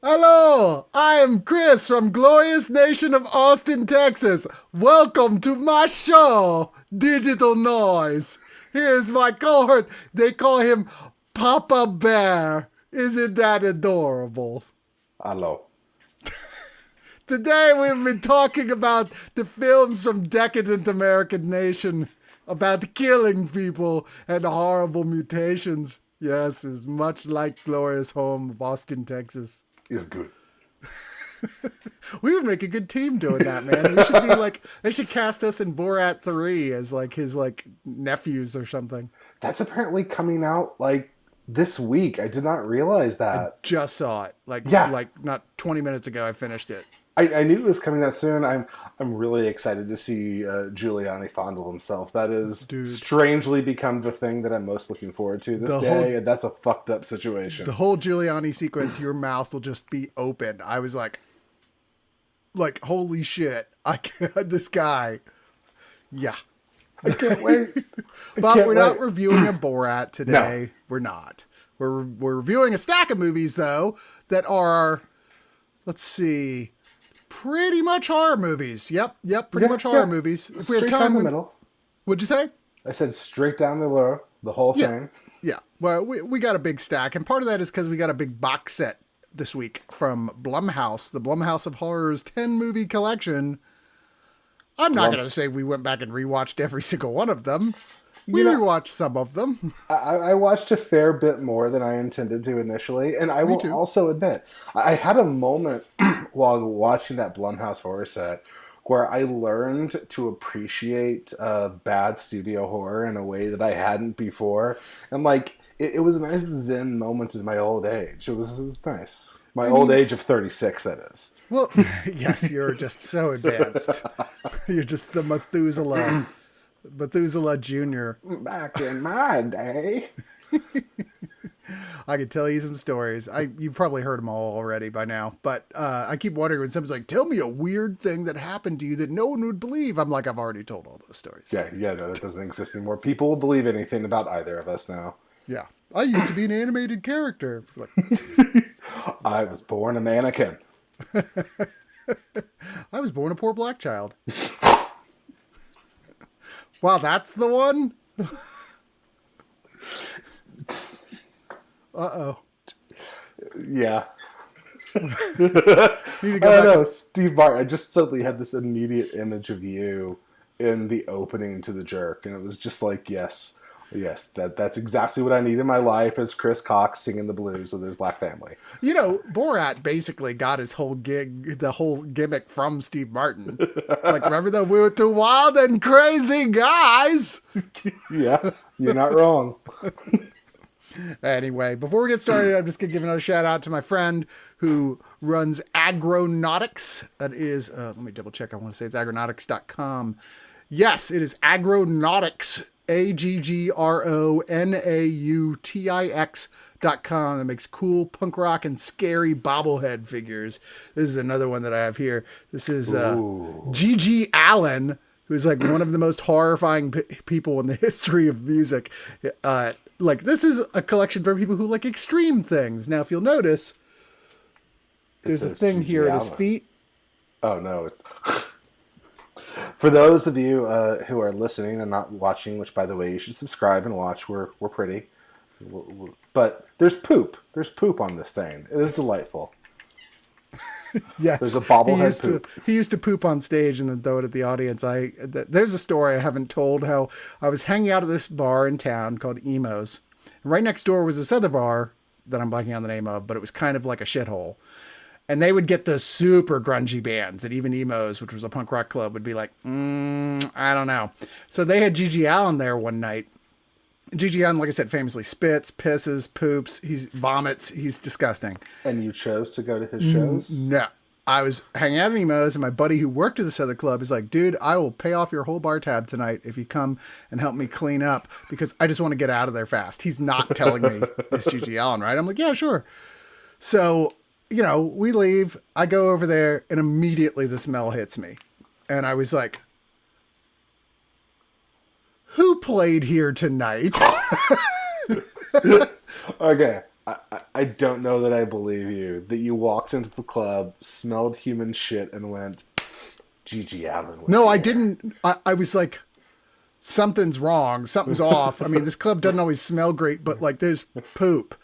Hello, I am Chris from glorious nation of Austin, Texas. Welcome to my show, Digital Noise. Here's my cohort. They call him Papa Bear. Isn't that adorable? Hello. Today we've been talking about the films from decadent American nation about killing people and horrible mutations. Yes, it's much like glorious home of Austin, Texas. Is good. We would make a good team doing that, man. We should be like, they should cast us in Borat 3 as like his like nephews or something. That's apparently coming out like this week. I did not realize that. Just saw it. Yeah. Like not 20 minutes ago I finished it. I knew it was coming out soon. I'm really excited to see Giuliani fondle himself. That is strangely become the thing that I'm most looking forward to this day, and that's a fucked up situation. The whole Giuliani sequence, your mouth will just be open. I was like holy shit! I can't. This guy, yeah. I can't wait. But we're not reviewing a Borat today. No. We're not. We're reviewing a stack of movies though that are, let's see, pretty much horror movies. Yep, pretty much horror movies. If we had time down the middle. What'd you say? I said straight down the middle, the whole thing. Yeah. Well, we got a big stack, and part of that is because we got a big box set this week from Blumhouse, the Blumhouse of Horrors 10-movie collection. I'm not going to say we went back and rewatched every single one of them. We rewatched some of them. I watched a fair bit more than I intended to initially, and I will also admit, I had a moment while watching that Blumhouse horror set where I learned to appreciate bad studio horror in a way that I hadn't before. And like, it was a nice zen moment in my old age. It was nice. My old age of 36, that is. Well, yes, you're just so advanced. You're just the Methuselah Jr. Back in my day. I could tell you some stories. You've probably heard them all already by now, but I keep wondering when someone's like, tell me a weird thing that happened to you that no one would believe. I'm like, I've already told all those stories. Yeah, no, that doesn't exist anymore. People will believe anything about either of us now. Yeah. I used to be an animated character. Like, I was born a mannequin. I was born a poor black child. Wow, that's the one? Uh-oh. Yeah. I don't know, Steve Martin. I just suddenly had this immediate image of you in the opening to The Jerk, and it was just like, yes, that's exactly what I need in my life as Chris Cox singing the blues with his black family. You know, Borat basically got his whole the whole gimmick from Steve Martin. Like, remember that we were two wild and crazy guys? Yeah, you're not wrong. Anyway, before we get started, I'm just going to give another shout out to my friend who runs Agronautics. That is, let me double check. I want to say it's agronautics.com. Yes, it is Agronautics. AGGRONAUTIX.com. That makes cool punk rock and scary bobblehead figures. This is another one that I have here. This is G.G. Allen, who's like one of the most horrifying people in the history of music. Like, this is a collection for people who like extreme things. Now, if you'll notice, there's a thing here at his feet. Oh, no, it's... For those of you who are listening and not watching, which, by the way, you should subscribe and watch. We're pretty. But there's poop. There's poop on this thing. It is delightful. Yes. There's a bobblehead poop. He used to poop on stage and then throw it at the audience. There's a story I haven't told how I was hanging out at this bar in town called Emo's. And right next door was this other bar that I'm blanking on the name of, but it was kind of like a shithole. And they would get the super grungy bands, and even Emo's, which was a punk rock club, would be like, I don't know. So they had G.G. Allen there one night. G.G. Allen, like I said, famously spits, pisses, poops, he vomits. He's disgusting. And you chose to go to his shows? No. I was hanging out at Emo's, and my buddy who worked at this other club is like, dude, I will pay off your whole bar tab tonight if you come and help me clean up, because I just want to get out of there fast. He's not telling me it's G.G. Allen, right? I'm like, yeah, sure. So... you know, we leave, I go over there, and immediately the smell hits me. And I was like, who played here tonight? Okay, I don't know that I believe you. That you walked into the club, smelled human shit, and went, Gigi Allen was No, I here. didn't. I was like, something's wrong. Something's off. I mean, this club doesn't always smell great, but like there's poop.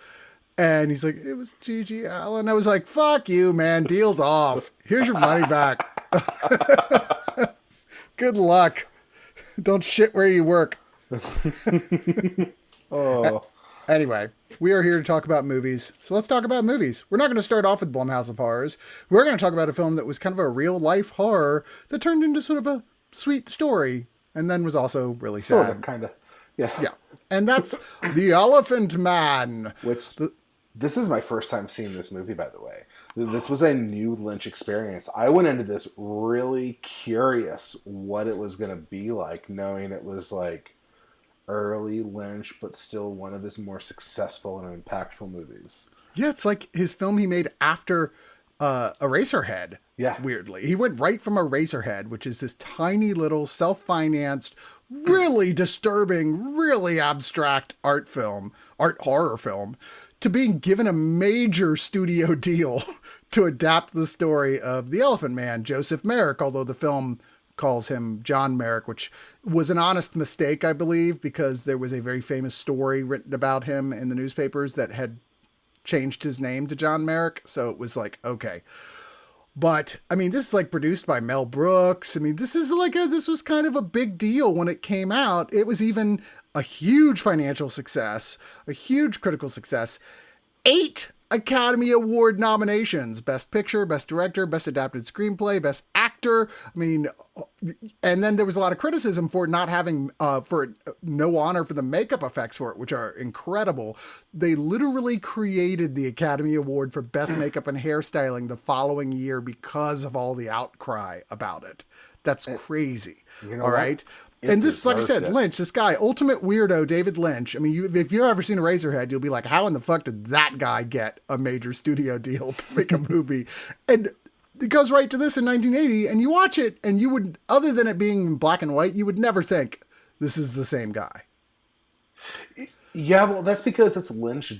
And he's like, it was Gigi Allen. I was like, fuck you, man. Deal's off. Here's your money back. Good luck. Don't shit where you work. Oh. Anyway, we are here to talk about movies. So let's talk about movies. We're not going to start off with Blumhouse of Horrors. We're going to talk about a film that was kind of a real life horror that turned into sort of a sweet story and then was also really sad. Sort of, kind of. Yeah. Yeah. And that's The Elephant Man. This is my first time seeing this movie, by the way. This was a new Lynch experience. I went into this really curious what it was going to be like, knowing it was like early Lynch, but still one of his more successful and impactful movies. Yeah, it's like his film he made after Eraserhead. Yeah. Weirdly. He went right from Eraserhead, which is this tiny little self-financed, really disturbing, really abstract art horror film, to being given a major studio deal to adapt the story of The Elephant Man, Joseph Merrick, although the film calls him John Merrick, which was an honest mistake, I believe, because there was a very famous story written about him in the newspapers that had changed his name to John Merrick. So it was like, okay. But I mean, this is like produced by Mel Brooks. I mean, this was kind of a big deal when it came out. It was even a huge financial success, a huge critical success. 8 Academy Award nominations: Best Picture, Best Director, Best Adapted Screenplay, Best Actor. I mean, and then there was a lot of criticism for not having, for no honor for the makeup effects for it, which are incredible. They literally created the Academy Award for Best Makeup and Hairstyling the following year because of all the outcry about it. That's crazy. You know all what? right. It And this, like I deserved said, it. Lynch, this guy, ultimate weirdo, David Lynch. I mean, if you've ever seen Eraserhead, you'll be like, how in the fuck did that guy get a major studio deal to make a movie? And it goes right to this in 1980, and you watch it, and you would, other than it being black and white, you would never think this is the same guy. Yeah, well, that's because it's Lynch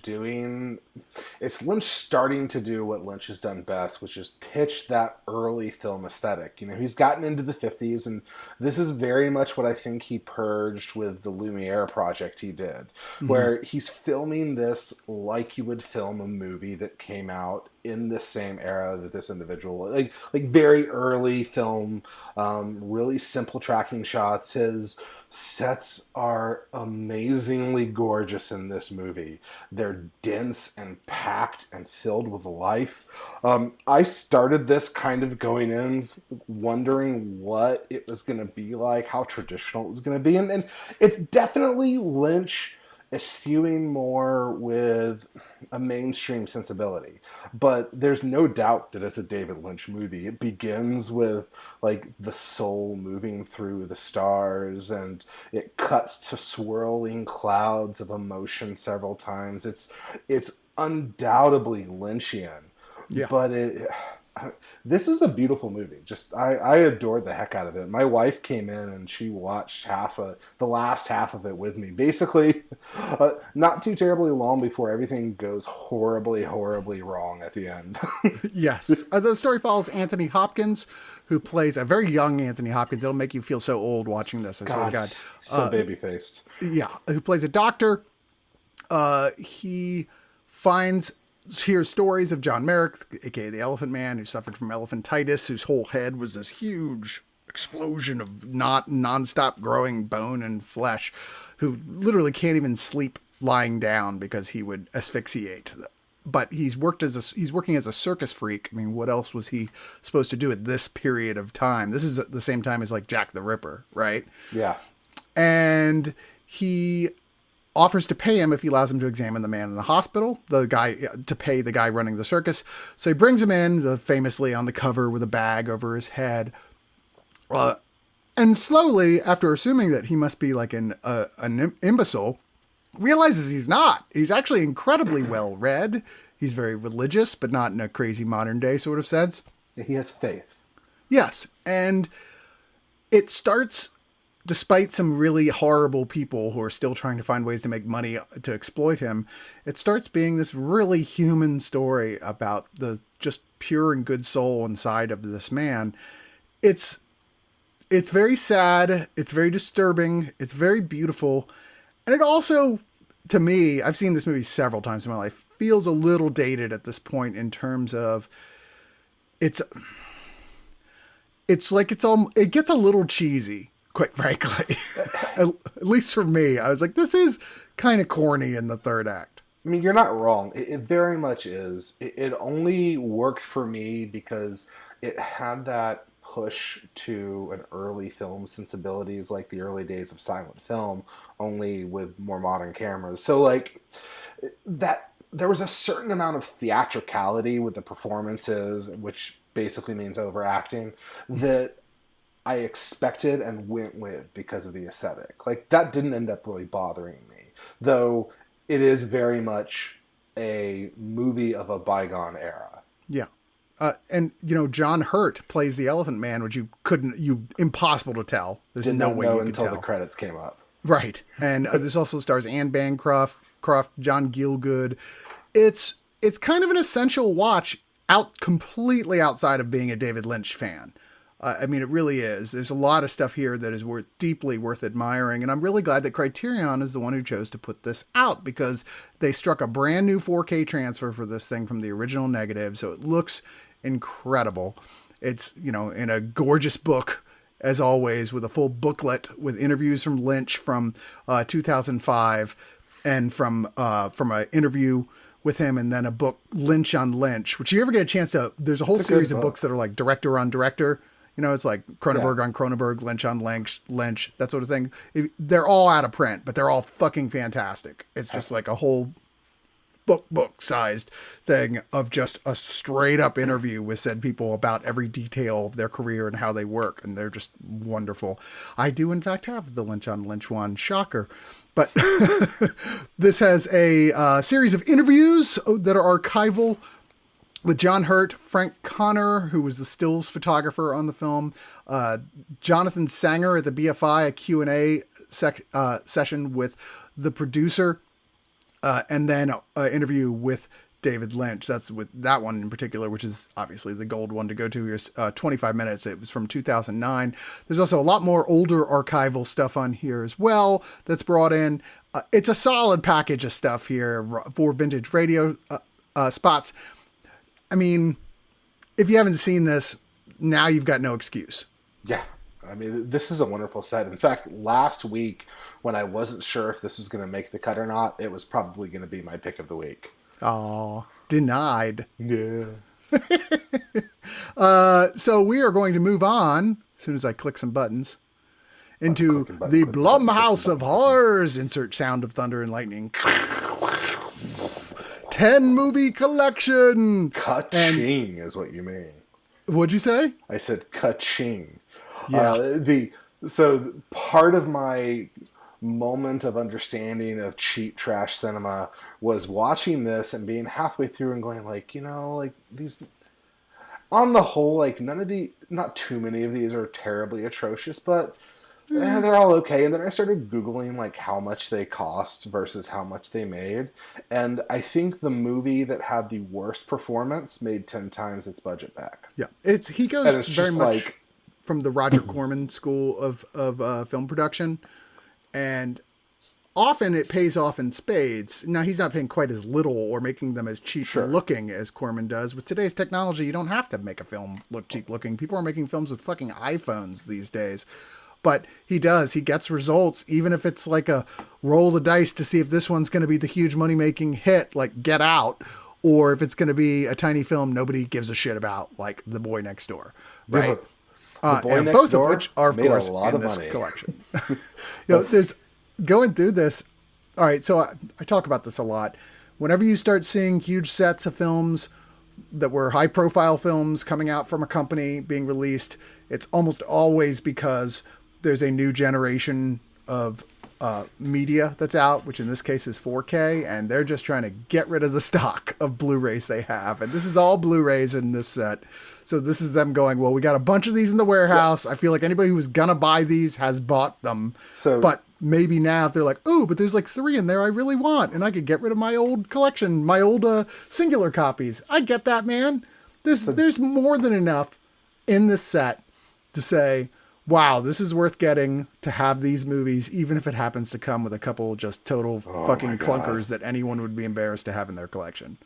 starting to do what Lynch has done best, which is pitch that early film aesthetic. You know, he's gotten into the 50s, and this is very much what I think he purged with the Lumiere project he did, where he's filming this like you would film a movie that came out in the same era that this individual, like very early film, really simple tracking shots. His sets are amazingly gorgeous in this movie. They're dense and packed and filled with life. I started this kind of going in wondering what it was going to be like, how traditional it was going to be. And it's definitely Lynch eschewing more with a mainstream sensibility, but there's no doubt that it's a David Lynch movie. It begins with like the soul moving through the stars, and it cuts to swirling clouds of emotion several times. It's undoubtedly Lynchian, Yeah. but this is a beautiful movie. Just I adored the heck out of it. My wife came in and she watched the last half of it with me. Basically, not too terribly long before everything goes horribly, horribly wrong at the end. Yes. The story follows Anthony Hopkins, who plays a very young Anthony Hopkins. It'll make you feel so old watching this. I swear to God. So baby-faced. Yeah. Who plays a doctor. He hears stories of John Merrick, aka the Elephant Man, who suffered from elephantitis, whose whole head was this huge explosion of non-stop growing bone and flesh, who literally can't even sleep lying down because he would asphyxiate. But he's working as a circus freak. I mean, what else was he supposed to do at this period of time? This is at the same time as like Jack the Ripper, right? Yeah. And he offers to pay him if he allows him to examine the man in the hospital, to pay the guy running the circus. So he brings him in, famously on the cover with a bag over his head. And slowly, after assuming that he must be like an imbecile, realizes he's not. He's actually incredibly well read. He's very religious, but not in a crazy modern day sort of sense. He has faith. Yes. And it starts despite some really horrible people who are still trying to find ways to make money to exploit him, it starts being this really human story about the just pure and good soul inside of this man. It's very sad. It's very disturbing. It's very beautiful. And it also, to me, I've seen this movie several times in my life, feels a little dated at this point in terms of it gets a little cheesy, quite frankly. At least for me. I was like, this is kind of corny in the third act. I mean, you're not wrong. It very much is. It only worked for me because it had that push to an early film sensibilities, like the early days of silent film, only with more modern cameras. So, like, that there was a certain amount of theatricality with the performances, which basically means overacting, that I expected and went with because of the aesthetic. Like, that didn't end up really bothering me, though it is very much a movie of a bygone era. Yeah. And, John Hurt plays the Elephant Man, which impossible to tell. There's Didn't no way you could until tell. the credits came up. Right. And this also stars Anne Bancroft, John Gielgud. It's kind of an essential watch completely outside of being a David Lynch fan. I mean, it really is. There's a lot of stuff here that is deeply worth admiring. And I'm really glad that Criterion is the one who chose to put this out, because they struck a brand new 4K transfer for this thing from the original negative. So it looks incredible. It's, in a gorgeous book, as always, with a full booklet with interviews from Lynch from 2005 and from an interview with him, and then a book, Lynch on Lynch, which you ever get a chance to, there's a whole series of books that are like director on director. It's like Cronenberg on Cronenberg, Lynch on Lynch, that sort of thing. They're all out of print, but they're all fucking fantastic. It's just like a whole book-sized thing of just a straight-up interview with said people about every detail of their career and how they work, and they're just wonderful. I do, in fact, have the Lynch on Lynch one. Shocker. But this has a series of interviews that are archival with John Hurt, Frank Connor, who was the stills photographer on the film, Jonathan Sanger at the BFI, a Q&A session with the producer, and then an interview with David Lynch. That's with that one in particular, which is obviously the gold one to go to. Here's 25 minutes. It was from 2009. There's also a lot more older archival stuff on here as well that's brought in. It's a solid package of stuff here for vintage radio spots. I mean, if you haven't seen this, now you've got no excuse. Yeah. I mean, this is a wonderful set. In fact, last week, when I wasn't sure if this was going to make the cut or not, it was probably going to be my pick of the week. Oh, denied. Yeah. So we are going to move on, as soon as I click some buttons, into the Blumhouse of Horrors. Insert sound of thunder and lightning. 10 movie collection. Ka-ching is what you mean. What'd you say? I said ka-ching. Yeah. So part of my moment of understanding of cheap trash cinema was watching this and being halfway through and going like, these, on the whole, like not too many of these are terribly atrocious, but they're all okay. And then I started Googling like how much they cost versus how much they made. And I think the movie that had the worst performance made 10 times its budget back. Yeah. He goes very much from the Roger Corman school of film production. And often it pays off in spades. Now, he's not paying quite as little or making them as cheap looking as Corman does. With today's technology, you don't have to make a film look cheap looking. People are making films with fucking iPhones these days. But he does. He gets results, even if it's like a roll the dice to see if this one's going to be the huge money-making hit, like Get Out, or if it's going to be a tiny film nobody gives a shit about, like The Boy Next Door. Right? And both of which are, of course, in this collection. There's going through this. All right, so I talk about this a lot. Whenever you start seeing huge sets of films that were high-profile films coming out from a company being released, it's almost always because there's a new generation of media that's out, which in this case is 4K, and they're just trying to get rid of the stock of Blu-rays they have. And this is all Blu-rays in this set. So this is them going, well, we got a bunch of these in the warehouse. I feel like anybody who was going to buy these has bought them. But maybe now if they're like, oh, but there's like 3 in there I really want, and I could get rid of my old collection, my old singular copies. I get that, man. There's more than enough in this set to say, wow, this is worth getting to have these movies, even if it happens to come with a couple just total fucking clunkers that anyone would be embarrassed to have in their collection.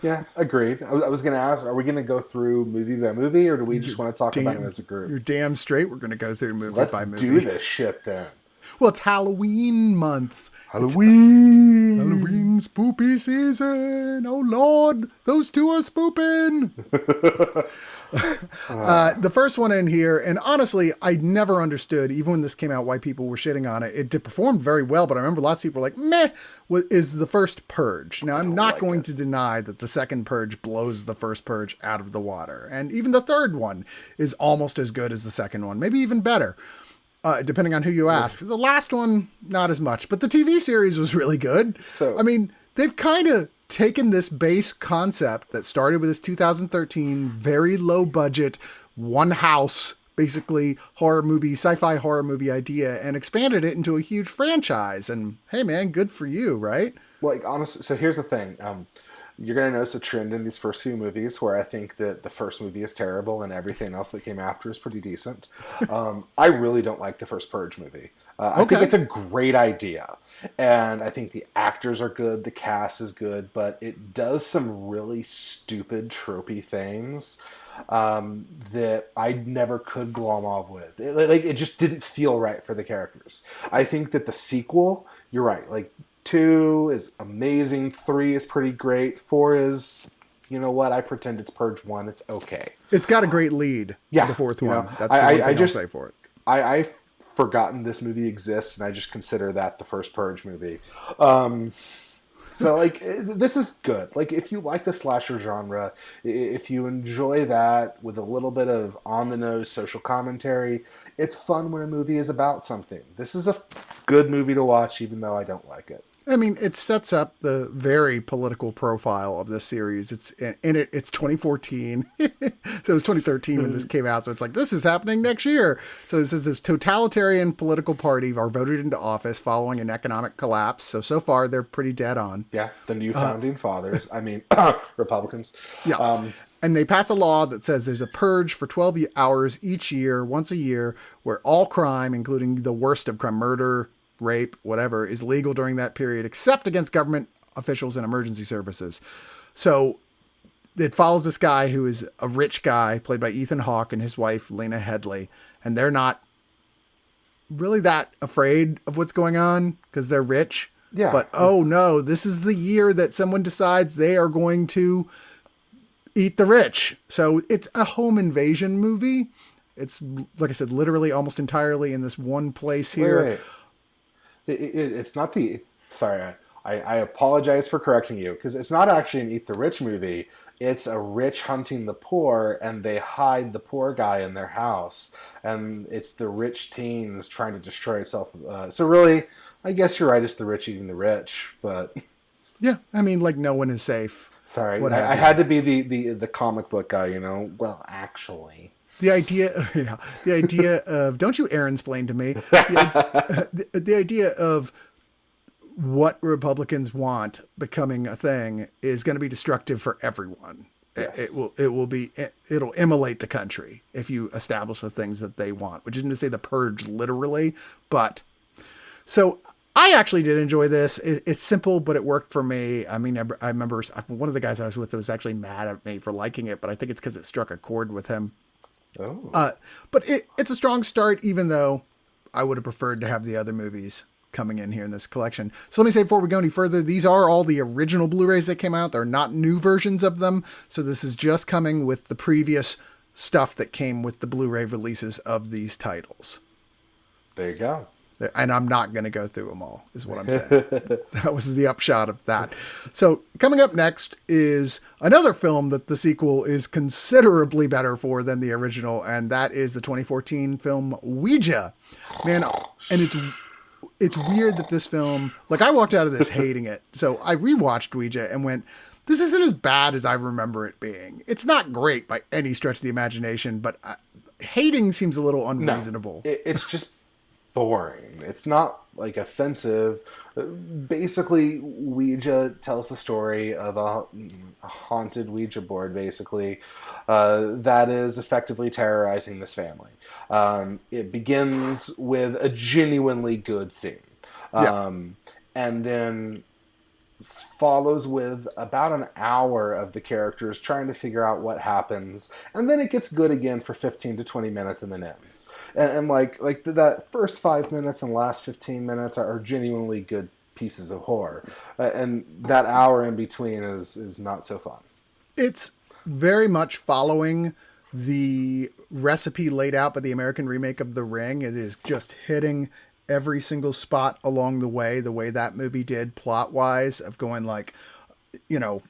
Yeah, agreed. I was going to ask, are we going to go through movie by movie, or do we just want to talk about it as a group? You're damn straight we're going to go through movie by movie. Let's do this shit then. Well, it's Halloween month. Halloween spoopy season. Oh, Lord, those two are spooping. The first one in here, and honestly, I never understood, even when this came out, why people were shitting on it. It did perform very well, but I remember lots of people were like, meh, is the first Purge. Now, I'm not going to deny that the second Purge blows the first Purge out of the water. And even the third one is almost as good as the second one, maybe even better. Depending on who you ask. The last one, not as much, but the TV series was really good. I mean, they've kind of taken this base concept that started with this 2013 very low budget, one house, basically sci-fi horror movie idea, and expanded it into a huge franchise. And hey, man, good for you, right? Well, like, honestly, so here's the thing. You're going to notice a trend in these first few movies where I think that the first movie is terrible and everything else that came after is pretty decent. I really don't like the first Purge movie. I think it's a great idea. And I think the actors are good, the cast is good, but it does some really stupid, tropey things that I never could glom off with. It just didn't feel right for the characters. I think that the sequel, you're right, like, 2 is amazing. 3 is pretty great. 4 is, you know what? I pretend it's Purge 1. It's okay. It's got a great lead. Yeah, the fourth one. Know, That's the one thing I'll say for it. I've forgotten this movie exists, and I just consider that the first Purge movie. So, like, this is good. Like, if you like the slasher genre, if you enjoy that with a little bit of on-the-nose social commentary, it's fun when a movie is about something. This is a good movie to watch, even though I don't like it. I mean, it sets up the very political profile of this series. It's in it. It's 2014, so it was 2013 when this came out. So it's like, this is happening next year. So it says this totalitarian political party are voted into office following an economic collapse. So far they're pretty dead on. Yeah, the new founding fathers. I mean, Republicans. Yeah. And they pass a law that says there's a purge for 12 hours each year, once a year, where all crime, including the worst of crime, murder, rape, whatever, is legal during that period, except against government officials and emergency services. So it follows this guy who is a rich guy, played by Ethan Hawke, and his wife, Lena Headey. And they're not really that afraid of what's going on because they're rich. Yeah. But, oh no, this is the year that someone decides they are going to eat the rich. So it's a home invasion movie. It's, like I said, literally almost entirely in this one place here. Wait. It's not the... Sorry, I apologize for correcting you, because it's not actually an Eat the Rich movie. It's a rich hunting the poor, and they hide the poor guy in their house. And it's the rich teens trying to destroy itself. So really, I guess you're right, it's the rich eating the rich, but... Yeah, I mean, like, no one is safe. Sorry, I had to be the comic book guy, you know? Well, actually... The idea of, don't you Aaron-splain to me, the idea of what Republicans want becoming a thing is going to be destructive for everyone. Yes. It'll immolate the country if you establish the things that they want, which isn't to say the purge literally, but so I actually did enjoy this. It's simple, but it worked for me. I mean, I remember one of the guys I was with was actually mad at me for liking it, but I think it's because it struck a chord with him. Oh. But it's a strong start, even though I would have preferred to have the other movies coming in here in this collection. So let me say, before we go any further, these are all the original Blu-rays that came out. They're not new versions of them. So this is just coming with the previous stuff that came with the Blu-ray releases of these titles. There you go. And I'm not going to go through them all, is what I'm saying. That was the upshot of that. So coming up next is another film that the sequel is considerably better for than the original, and that is the 2014 film Ouija. Man, and it's weird that this film, like I walked out of this hating it. So I rewatched Ouija and went, this isn't as bad as I remember it being. It's not great by any stretch of the imagination, but hating seems a little unreasonable. No, it's just boring. It's not like offensive. Basically, Ouija tells the story of a haunted Ouija board, basically, that is effectively terrorizing this family. It begins with a genuinely good scene. And then follows with about an hour of the characters trying to figure out what happens, and then it gets good again for 15 to 20 minutes and then ends. And that first 5 minutes and last 15 minutes are genuinely good pieces of horror, and that hour in between is not so fun. It's very much following the recipe laid out by the American remake of The Ring. It is just hitting every single spot along the way that movie did plot wise, of going like, you know,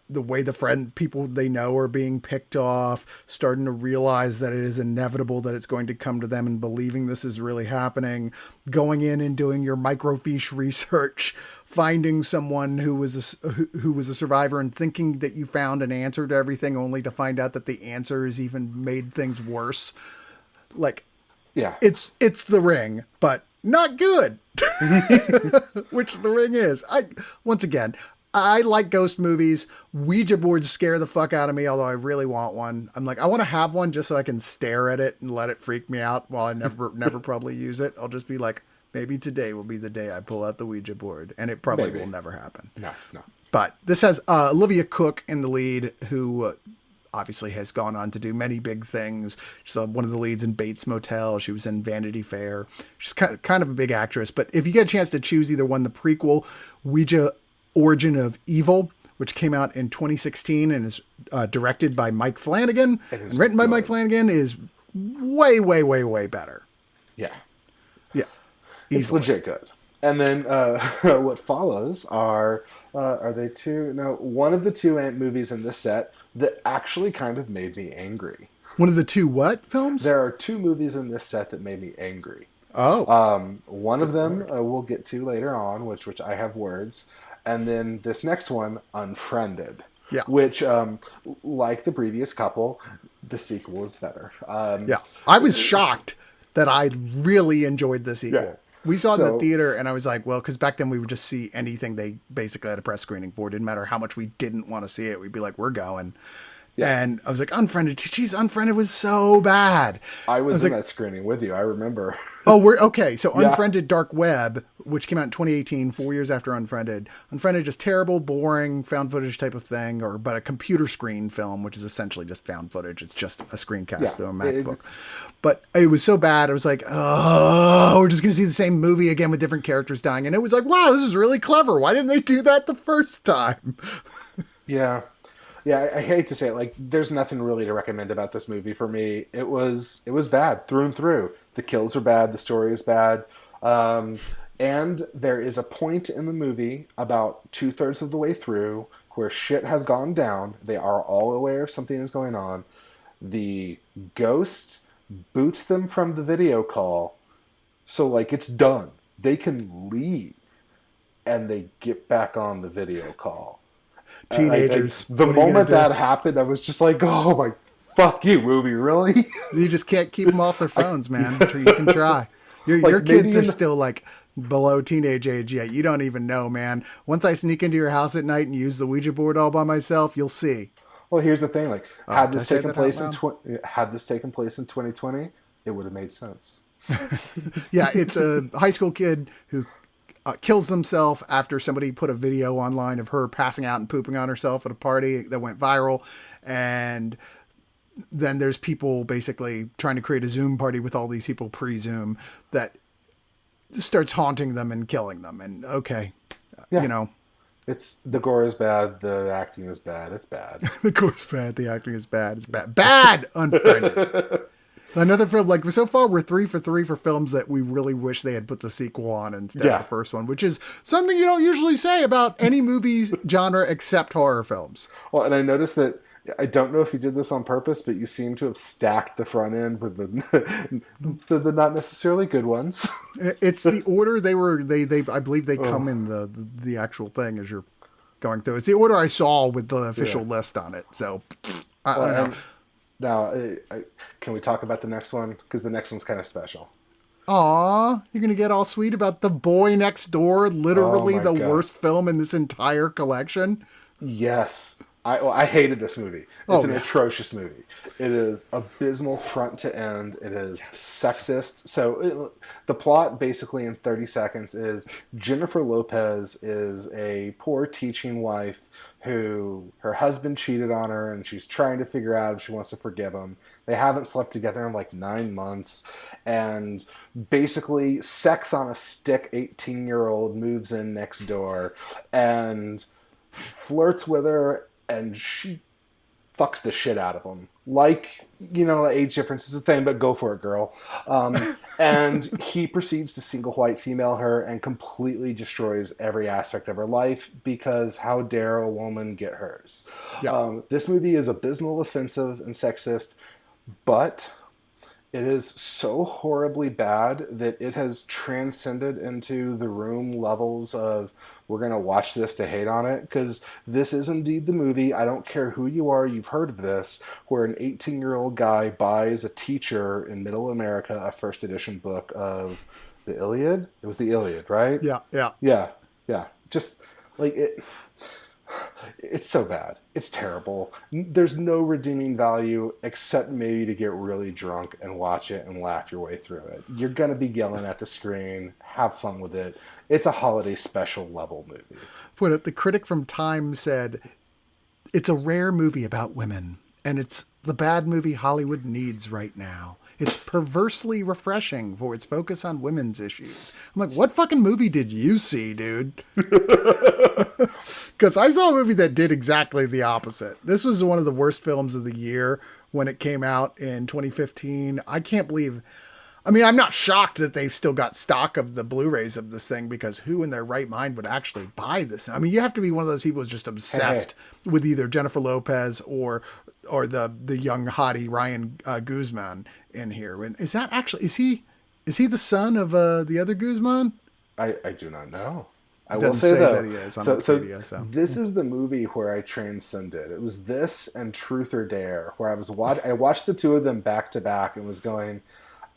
the way the people they know are being picked off, starting to realize that it is inevitable that it's going to come to them, and believing this is really happening, going in and doing your microfiche research, finding someone who was a survivor and thinking that you found an answer to everything, only to find out that the answer has even made things worse. Like, yeah, it's The Ring, but not good, which The Ring is. Once again, I like ghost movies. Ouija boards scare the fuck out of me, although I really want one. I'm like, I want to have one just so I can stare at it and let it freak me out while I never probably use it. I'll just be like, maybe today will be the day I pull out the Ouija board, and it probably will never happen. No. But this has Olivia Cooke in the lead, who obviously has gone on to do many big things. She's one of the leads in Bates Motel. She was in Vanity Fair. She's kind of a big actress. But if you get a chance to choose either one, the prequel, Ouija Origin of Evil, which came out in 2016 and is directed by Mike Flanagan and written by Mike Flanagan, is way, way, way, way better. Yeah. Easily. It's legit good. And then what follows are they two? No, one of the two movies in this set that actually kind of made me angry. One of the two what films? There are two movies in this set that made me angry. Oh. One of them we'll get to later on, which I have words. And then this next one, Unfriended. Yeah. Which, like the previous couple, the sequel is better. I was shocked that I really enjoyed the sequel. Yeah. We saw it in the theater, and I was like, well, because back then we would just see anything they basically had a press screening for. It didn't matter how much we didn't want to see it. We'd be like, we're going. Yeah. And I was like, Unfriended. Geez, Unfriended was so bad. I was in that screening with you. I remember. Oh, we're okay. So Unfriended Dark Web, which came out in 2018, 4 years after Unfriended. Unfriended, just terrible, boring, found footage type of thing, but a computer screen film, which is essentially just found footage. It's just a screencast through a MacBook. But it was so bad. I was like, oh, we're just going to see the same movie again with different characters dying. And it was like, wow, this is really clever. Why didn't they do that the first time? Yeah. Yeah, I hate to say it. Like, there's nothing really to recommend about this movie for me. It was bad through and through. The kills are bad. The story is bad. And there is a point in the movie about 2/3 of the way through where shit has gone down. They are all aware something is going on. The ghost boots them from the video call. So, like, it's done. They can leave. And they get back on the video call. Teenagers. The moment that happened, I was just like, oh my, fuck you, movie, really? You just can't keep them off their phones, man. You can try. Your kids are still like below teenage age yet. You don't even know, man. Once I sneak into your house at night and use the Ouija board all by myself, you'll see. Well, here's the thing. Like, had this taken place in 2020, it would have made sense. Yeah, it's a high school kid who kills himself after somebody put a video online of her passing out and pooping on herself at a party that went viral. And then there's people basically trying to create a Zoom party with all these people pre-Zoom that starts haunting them and killing them. And you know. It's the gore is bad. The acting is bad. It's bad. The gore is bad. The acting is bad. It's bad. Bad! Unfriended. Another film, like, so far we're 3 for 3 for films that we really wish they had put the sequel on instead of the first one, which is something you don't usually say about any movie genre except horror films. Well, and I noticed that I don't know if you did this on purpose, but you seem to have stacked the front end with the not necessarily good ones. It's the order they I believe they come in the actual thing as you're going through. It's the order I saw with the official list on it. So I don't know. Now, can we talk about the next one? Because the next one's kind of special. Aw, you're gonna get all sweet about The Boy Next Door, literally the worst film in this entire collection. Yes. I hated this movie. It's an atrocious movie. It is abysmal front to end. It is sexist. So the plot, basically in 30 seconds, is Jennifer Lopez is a poor teaching wife who her husband cheated on her, and she's trying to figure out if she wants to forgive him. They haven't slept together in like 9 months, and basically sex on a stick 18-year-old moves in next door and flirts with her, and she fucks the shit out of him. Like, age difference is a thing, but go for it, girl. And he proceeds to single white female her and completely destroys every aspect of her life, because how dare a woman get hers? Yeah. This movie is abysmal, offensive, and sexist, but it is so horribly bad that it has transcended into the Room levels of, we're going to watch this to hate on it, because this is indeed the movie. I don't care who you are, you've heard of this, where an 18-year-old guy buys a teacher in Middle America a first edition book of the Iliad. It was the Iliad, right? Yeah. Just like it. It's so bad. It's terrible. There's no redeeming value except maybe to get really drunk and watch it and laugh your way through it. You're going to be yelling at the screen. Have fun with it. It's a holiday special level movie. The critic from Time said, it's a rare movie about women, and it's the bad movie Hollywood needs right now. It's perversely refreshing for its focus on women's issues. I'm like, what fucking movie did you see, dude? Because I saw a movie that did exactly the opposite. This was one of the worst films of the year when it came out in 2015. I can't believe... I mean, I'm not shocked that they've still got stock of the Blu-rays of this thing, because who in their right mind would actually buy this? I mean, you have to be one of those people who's just obsessed with either Jennifer Lopez or the young hottie Ryan Guzman in here. And is that actually, is he the son of the other Guzman? I do not know. I will say that he is on Wikipedia. So this is the movie where I transcended. It was this and Truth or Dare, where I watched the two of them back to back and was going,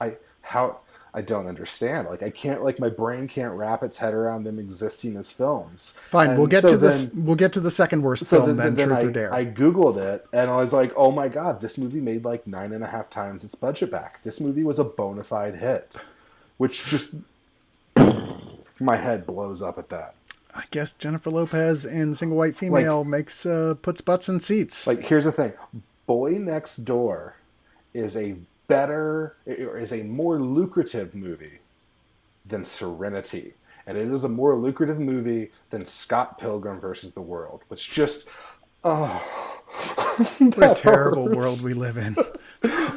I don't understand. Like, I can't, like, my brain can't wrap its head around them existing as films. Fine, and we'll get to this. We'll get to the second worst film, then Truth or Dare. I Googled it, and I was like, oh my God, this movie made like 9.5 times its budget back. This movie was a bona fide hit, which just, my head blows up at that. I guess Jennifer Lopez in Single White Female puts butts in seats. Like, here's the thing. Boy Next Door is a more lucrative movie than Serenity. And it is a more lucrative movie than Scott Pilgrim versus the World, which just, what a terrible world we live in.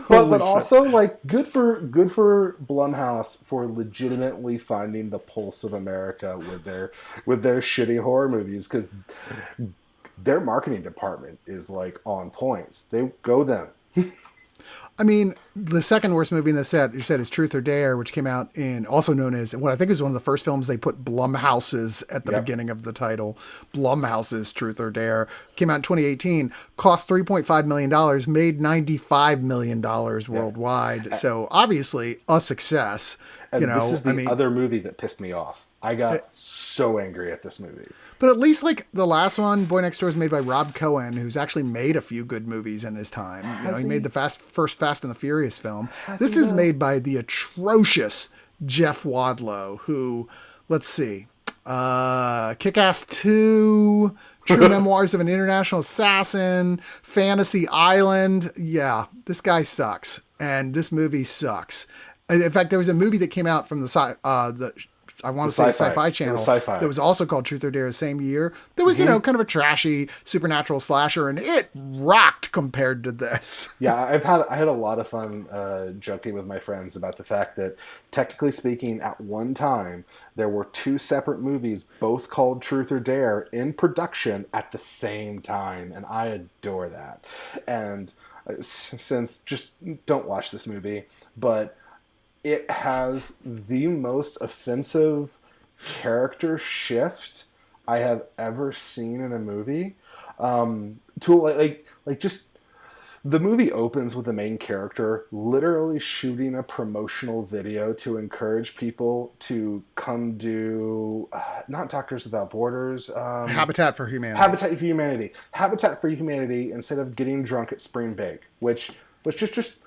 but also, like, good for Blumhouse for legitimately finding the pulse of America with their shitty horror movies, because their marketing department is like on point. They go them. I mean, the second worst movie in the set, you said, is Truth or Dare, which came out also known as, what I think is one of the first films they put Blumhouse's at the beginning of the title. Blumhouse's Truth or Dare. Came out in 2018, cost $3.5 million, made $95 million worldwide. So obviously a success. And this is the other movie that pissed me off. I got so angry at this movie. But at least, like, the last one, Boy Next Door, is made by Rob Cohen, who's actually made a few good movies in his time. He made the first Fast and the Furious film. This is made by the atrocious Jeff Wadlow, who, let's see, Kick-Ass 2, True Memoirs of an International Assassin, Fantasy Island. Yeah, this guy sucks. And this movie sucks. In fact, there was a movie that came out from the I want to say the Sci-Fi Channel. It was Sci-Fi. That was also called Truth or Dare the same year. There was, kind of a trashy supernatural slasher, and it rocked compared to this. Yeah, I had a lot of fun joking with my friends about the fact that, technically speaking, at one time there were 2 separate movies, both called Truth or Dare, in production at the same time, and I adore that. And since, just don't watch this movie, but it has the most offensive character shift I have ever seen in a movie. To like just the movie opens with the main character literally shooting a promotional video to encourage people to come do not Doctors Without Borders, Habitat for Humanity. Habitat for Humanity instead of getting drunk at spring break, which was just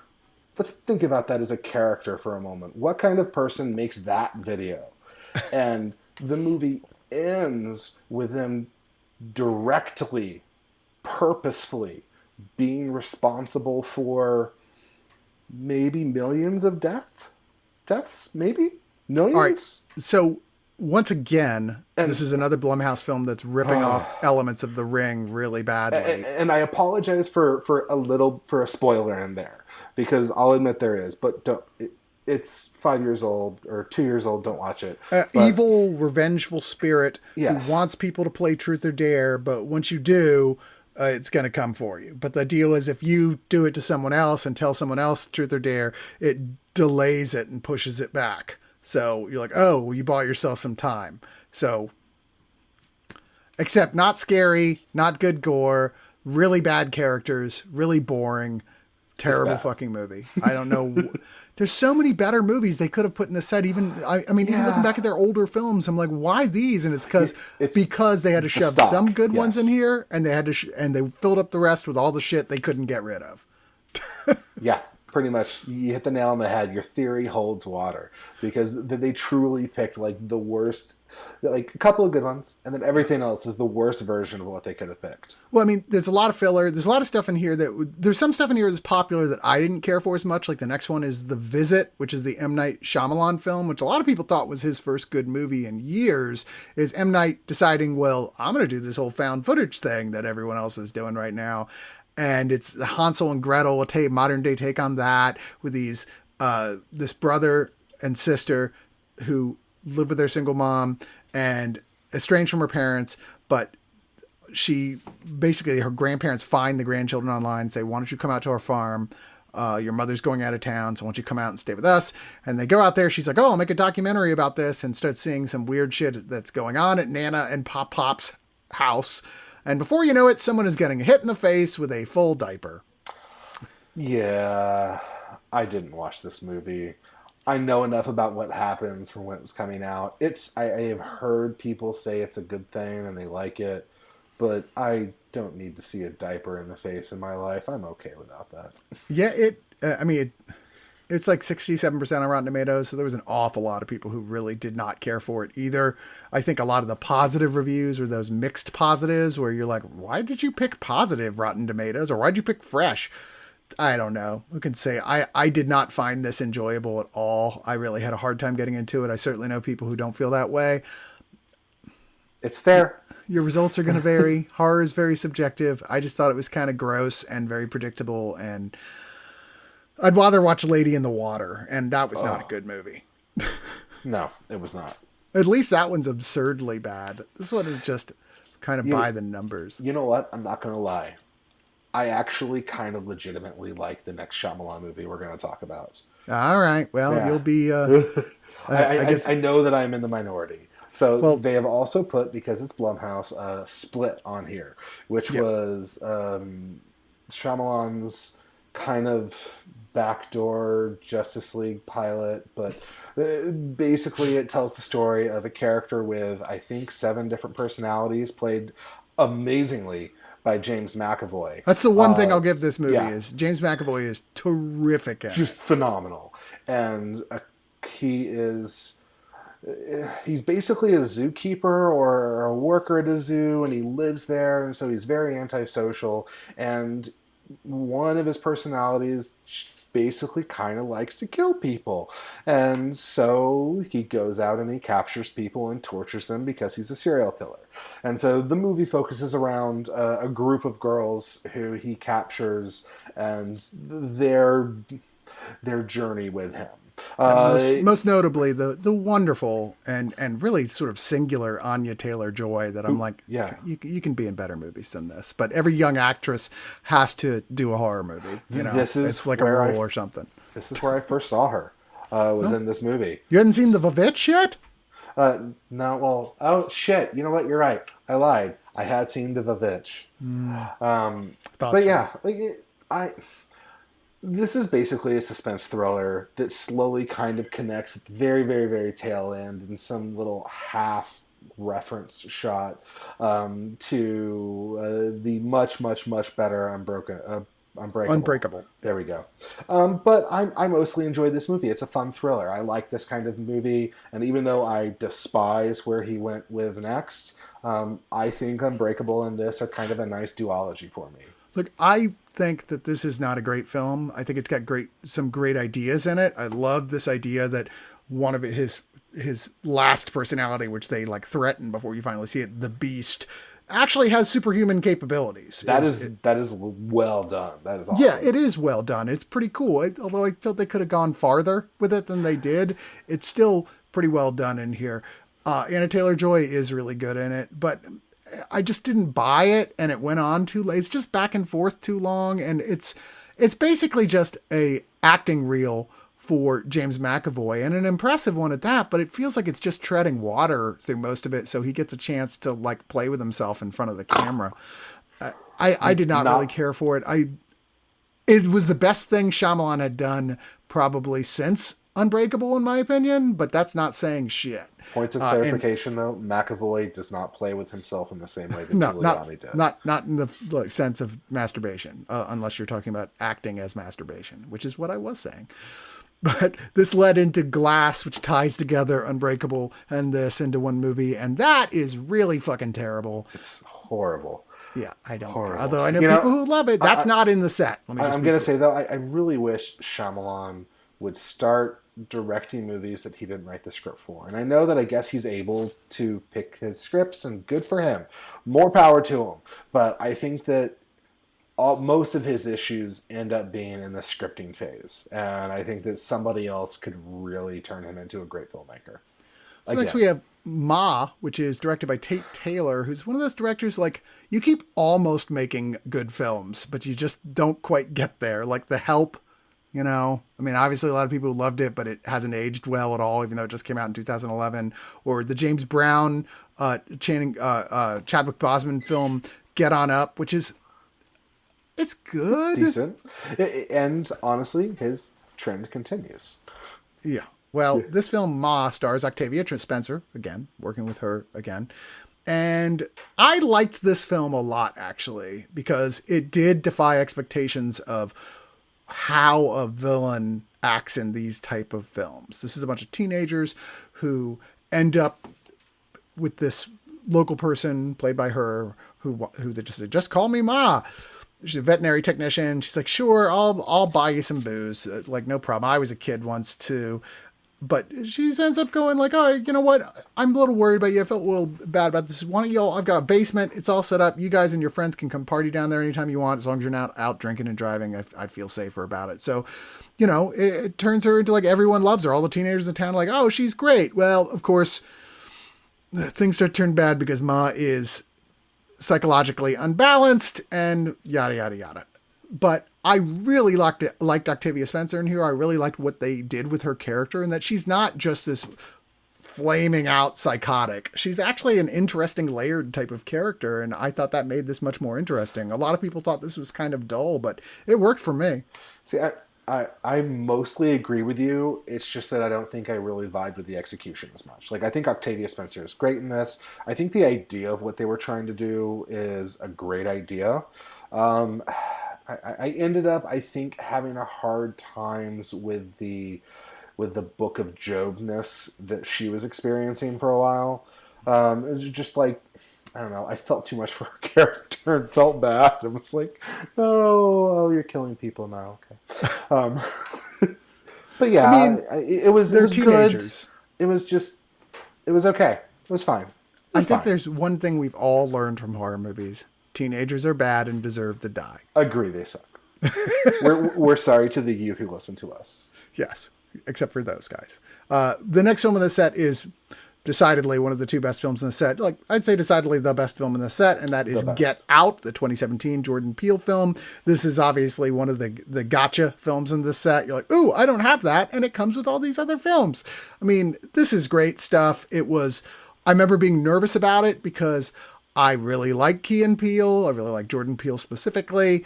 let's think about that as a character for a moment. What kind of person makes that video? And the movie ends with them directly, purposefully being responsible for maybe millions of deaths, maybe millions. All right. So once again, this is another Blumhouse film that's ripping off elements of The Ring really badly. And I apologize for a spoiler in there, because I'll admit there is, but it's 5 years old or 2 years old. Don't watch it. Evil, revengeful spirit who wants people to play Truth or Dare, but once you do, it's going to come for you. But the deal is, if you do it to someone else and tell someone else Truth or Dare, it delays it and pushes it back. So you're like, oh, well, you bought yourself some time. So, except not scary, not good gore, really bad characters, really boring, terrible fucking movie. I don't know. There's so many better movies they could have put in the set. Even even looking back at their older films, I'm like, why these? And it's because they had to shove some good ones in here, and they had to and they filled up the rest with all the shit they couldn't get rid of. Yeah, pretty much. You hit the nail on the head. Your theory holds water, because they truly picked like the worst. Like a couple of good ones, and then everything else is the worst version of what they could have picked. Well, I mean, there's a lot of filler. There's a lot of stuff in here there's some stuff in here that's popular that I didn't care for as much. Like the next one is The Visit, which is the M. Night Shyamalan film, which a lot of people thought was his first good movie in years. Is M. Night deciding, well, I'm going to do this whole found footage thing that everyone else is doing right now. And it's Hansel and Gretel, a modern day take on that, with these, this brother and sister who live with their single mom and estranged from her parents, but her grandparents find the grandchildren online and say, why don't you come out to our farm? Your mother's going out of town, so why don't you come out and stay with us? And they go out there. She's like, oh, I'll make a documentary about this, and start seeing some weird shit that's going on at Nana and Pop's house. And before you know it, someone is getting hit in the face with a full diaper. Yeah, I didn't watch this movie. I know enough about what happens from when it was coming out. I have heard people say it's a good thing and they like it, but I don't need to see a diaper in the face in my life. I'm okay without that. Yeah, it's like 67% on Rotten Tomatoes, so there was an awful lot of people who really did not care for it either. I think a lot of the positive reviews were those mixed positives where you're like, why did you pick positive Rotten Tomatoes, or why'd you pick fresh? I don't know. Who can say? I did not find this enjoyable at all. I really had a hard time getting into it. I certainly know people who don't feel that way. It's fair. Your results are going to vary. Horror is very subjective. I just thought it was kind of gross and very predictable, and I'd rather watch Lady in the Water, and that was not a good movie. No, it was not. At least that one's absurdly bad. This one is just kind of by the numbers. You know what? I'm not going to lie. I actually kind of legitimately like the next Shyamalan movie we're going to talk about. All right. Well, you'll be... I know that I'm in the minority. So they have also put, because it's Blumhouse, Split on here, which was Shyamalan's kind of backdoor Justice League pilot. But basically it tells the story of a character with, I think, 7 different personalities, played amazingly by James McAvoy. That's the one thing I'll give this movie is James McAvoy is terrific at just phenomenal. And he's basically a zookeeper or a worker at a zoo, and he lives there, and so he's very antisocial. And one of his personalities basically kind of likes to kill people. And so he goes out and he captures people and tortures them because he's a serial killer. And so the movie focuses around a group of girls who he captures and their journey with him. Yeah, Uh, most notably the wonderful and really sort of singular Anya Taylor-Joy that I'm like, yeah, you can be in better movies than this. But every young actress has to do a horror movie. You know, this is it's like a where rule or something. this is where I first saw her. Was in this movie. You hadn't seen The Vavitch yet? No, well, oh shit! You know what? You're right. I lied. I had seen the Vavitch. Thought But so. yeah, I. This is basically a suspense thriller that slowly kind of connects at the very, very, very tail end in some little half reference shot to the much, much, much better Unbreakable. Unbreakable. There we go. But I mostly enjoyed this movie. It's a fun thriller. I like this kind of movie, and even though I despise where he went with next, I think Unbreakable and this are kind of a nice duology for me. Look, I think that this is not a great film. I think it's got some great ideas in it. I love this idea that one of his last personality, which they like threaten before you finally see it, the Beast, actually has superhuman capabilities. That is well done. That is awesome. Yeah, it is well done. It's pretty cool. Although I felt they could have gone farther with it than they did, it's still pretty well done in here. Anna Taylor-Joy is really good in it, but I just didn't buy it, and it went on too late. It's just back and forth too long, and it's basically just a acting reel for James McAvoy, and an impressive one at that, but it feels like it's just treading water through most of it, so he gets a chance to like play with himself in front of the camera. I did not really care for it. It was the best thing Shyamalan had done probably since Unbreakable, in my opinion, but that's not saying shit. Point of clarification, though, McAvoy does not play with himself in the same way that Giuliani did. Not in the sense of masturbation, unless you're talking about acting as masturbation, which is what I was saying. But this led into Glass, which ties together Unbreakable and this into one movie, and that is really fucking terrible. It's horrible. Yeah, I don't. Horrible. Although I know people who love it. That's not in the set. I'm going to say, though, I really wish Shyamalan would start directing movies that he didn't write the script for. And I know that I guess he's able to pick his scripts, and good for him. More power to him. But I think that most of his issues end up being in the scripting phase. And I think that somebody else could really turn him into a great filmmaker. So next we have Ma, which is directed by Tate Taylor, who's one of those directors, like, you keep almost making good films, but you just don't quite get there. Like The Help, you know? I mean, obviously a lot of people loved it, but it hasn't aged well at all, even though it just came out in 2011. Or the James Brown, Chadwick Boseman film, Get On Up, which is, it's good. It's decent. And honestly, his trend continues. Yeah. Well, this film, Ma, stars Octavia Spencer, again, working with her again. And I liked this film a lot, actually, because it did defy expectations of how a villain acts in these type of films. This is a bunch of teenagers who end up with this local person played by her who they just said, just call me Ma. She's a veterinary technician. She's like, sure, I'll buy you some booze. Like, no problem. I was a kid once too. But she ends up going like, oh, you know what? I'm a little worried about you. I felt a little bad about this. Why don't y'all, I've got a basement. It's all set up. You guys and your friends can come party down there anytime you want. As long as you're not out drinking and driving, I'd feel safer about it. So, you know, it turns her into like, everyone loves her. All the teenagers in town are like, oh, she's great. Well, of course, things start to turn bad because Ma is psychologically unbalanced and yada, yada, yada. But I really liked Octavia Spencer in here. I really liked what they did with her character, and that she's not just this flaming out psychotic. She's actually an interesting layered type of character, and I thought that made this much more interesting. A lot of people thought this was kind of dull, but it worked for me. See, I mostly agree with you. It's just that I don't think I really vibed with the execution as much. Like, I think Octavia Spencer is great in this. I think the idea of what they were trying to do is a great idea. I ended up, I think, having a hard times with the Book of Job-ness that she was experiencing for a while. It was just like, I don't know. I felt too much for her character and felt bad. I was like, no, oh, you're killing people now. Okay. But I yeah, mean, it was they're good. teenagers. It was just, it was okay. It was fine. It I was think fine. there's one thing we've all learned from horror movies. Teenagers are bad and deserve to die. Agree, they suck. We're sorry to the youth who listen to us. Yes, except for those guys. The next film in the set is decidedly one of the two best films in the set. Like, I'd say decidedly the best film in the set, and that is Get Out, the 2017 Jordan Peele film. This is obviously one of the gotcha films in the set. You're like, ooh, I don't have that, and it comes with all these other films. I mean, this is great stuff. I remember being nervous about it because I really like Key and Peele. I really like Jordan Peele specifically.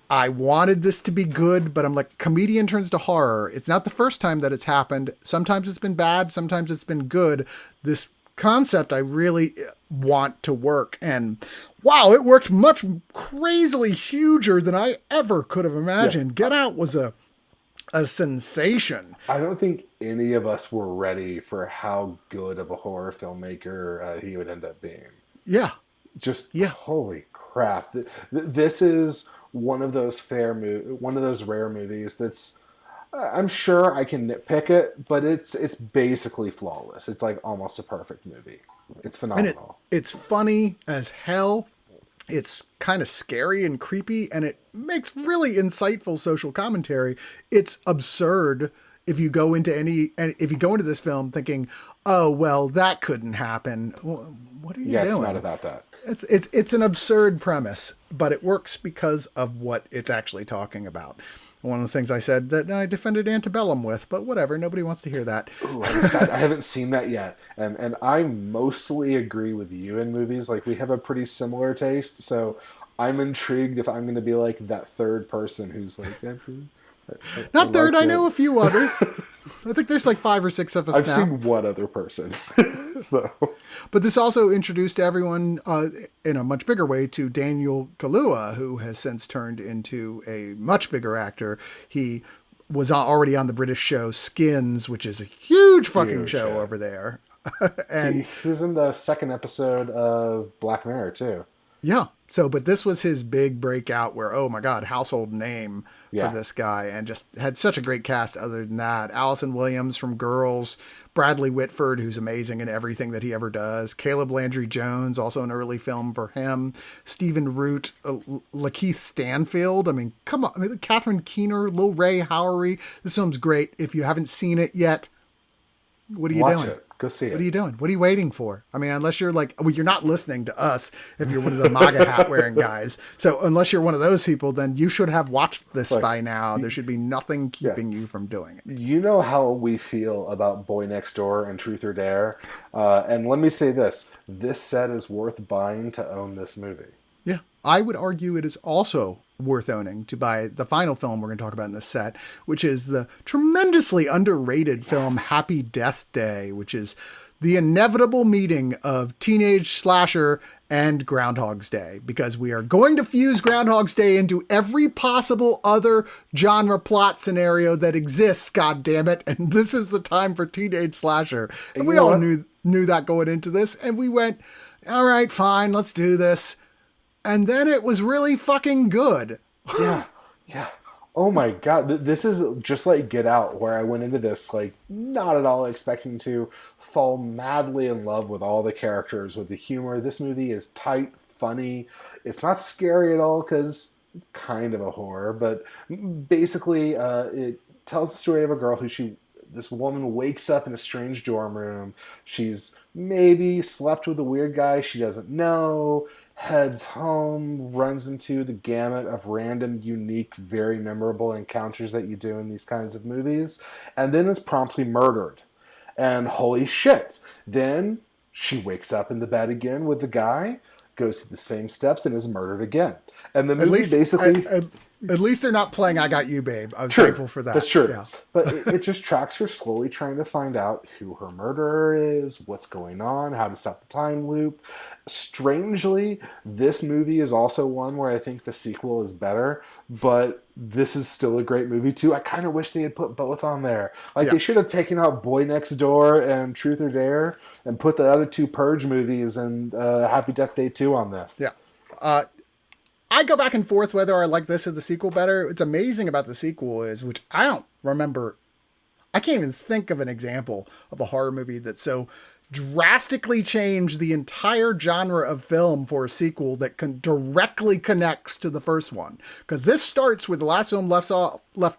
I wanted this to be good, but I'm like, comedian turns to horror. It's not the first time that it's happened. Sometimes it's been bad. Sometimes it's been good. This concept I really want to work. And wow, it worked much crazily huger than I ever could have imagined. Yeah. Get Out was a sensation. I don't think any of us were ready for how good of a horror filmmaker he would end up being. Yeah. Holy crap. This is one of those rare movies that's, I'm sure I can nitpick it, but it's basically flawless. It's like almost a perfect movie. It's phenomenal. And it's funny as hell. It's kind of scary and creepy, and it makes really insightful social commentary. It's absurd if you go into this film thinking, oh, well, that couldn't happen. What are you doing? It's not about that. It's an absurd premise, but it works because of what it's actually talking about. One of the things I said that I defended Antebellum with, but whatever, nobody wants to hear that. Ooh, I haven't seen that yet, and I mostly agree with you in movies. Like, we have a pretty similar taste, so I'm intrigued if I'm going to be like that third person who's like, not third. I know a few others. I think there's like 5 or 6 of us I've now. seen one other person. So, but this also introduced everyone in a much bigger way to Daniel Kaluuya, who has since turned into a much bigger actor. He was already on the British show Skins, which is a huge fucking show over there. And he was in the 2nd episode of Black Mirror too. Yeah. So, but this was his big breakout where, oh my God, household name for this guy, and just had such a great cast other than that. Allison Williams from Girls, Bradley Whitford, who's amazing in everything that he ever does. Caleb Landry Jones, also an early film for him. Stephen Root, Lakeith Stanfield. I mean, come on. I mean, Catherine Keener, Lil Ray Howery. This film's great. If you haven't seen it yet, what are you doing? Watch it. Go see it. What are you doing? What are you waiting for? I mean, unless you're like, well, you're not listening to us if you're one of the MAGA hat wearing guys. So unless you're one of those people, then you should have watched this by now. There should be nothing keeping you from doing it. You know how we feel about Boy Next Door and Truth or Dare. And let me say this set is worth buying to own this movie. Yeah. I would argue it is also worth owning to buy the final film we're going to talk about in this set, which is the tremendously underrated film Happy Death Day, which is the inevitable meeting of teenage slasher and Groundhog's Day, because we are going to fuse Groundhog's Day into every possible other genre plot scenario that exists, God damn it. And this is the time for teenage slasher. And we all knew that going into this. And we went, all right, fine, let's do this. And then it was really fucking good. Yeah. Oh my God. This is just like Get Out, where I went into this like not at all expecting to fall madly in love with all the characters, with the humor. This movie is tight, funny. It's not scary at all because kind of a horror, but basically it tells the story of a girl this woman wakes up in a strange dorm room. She's maybe slept with a weird guy she doesn't know, heads home, runs into the gamut of random, unique, very memorable encounters that you do in these kinds of movies, and then is promptly murdered. And holy shit, then she wakes up in the bed again with the guy, goes through the same steps, and is murdered again. And the movie basically... At least they're not playing I Got You, Babe. I was True. thankful for that. That's true. Yeah. But it just tracks her slowly trying to find out who her murderer is, what's going on, how to stop the time loop. Strangely, this movie is also one where I think the sequel is better, but this is still a great movie too. I kind of wish they had put both on there. Like, they should have taken out Boy Next Door and Truth or Dare and put the other two Purge movies and Happy Death Day 2 on this. Yeah. I go back and forth whether I like this or the sequel better. What's amazing about the sequel is, which I don't remember, I can't even think of an example of a horror movie that so drastically changed the entire genre of film for a sequel that directly connects to the first one. Because this starts with the last film left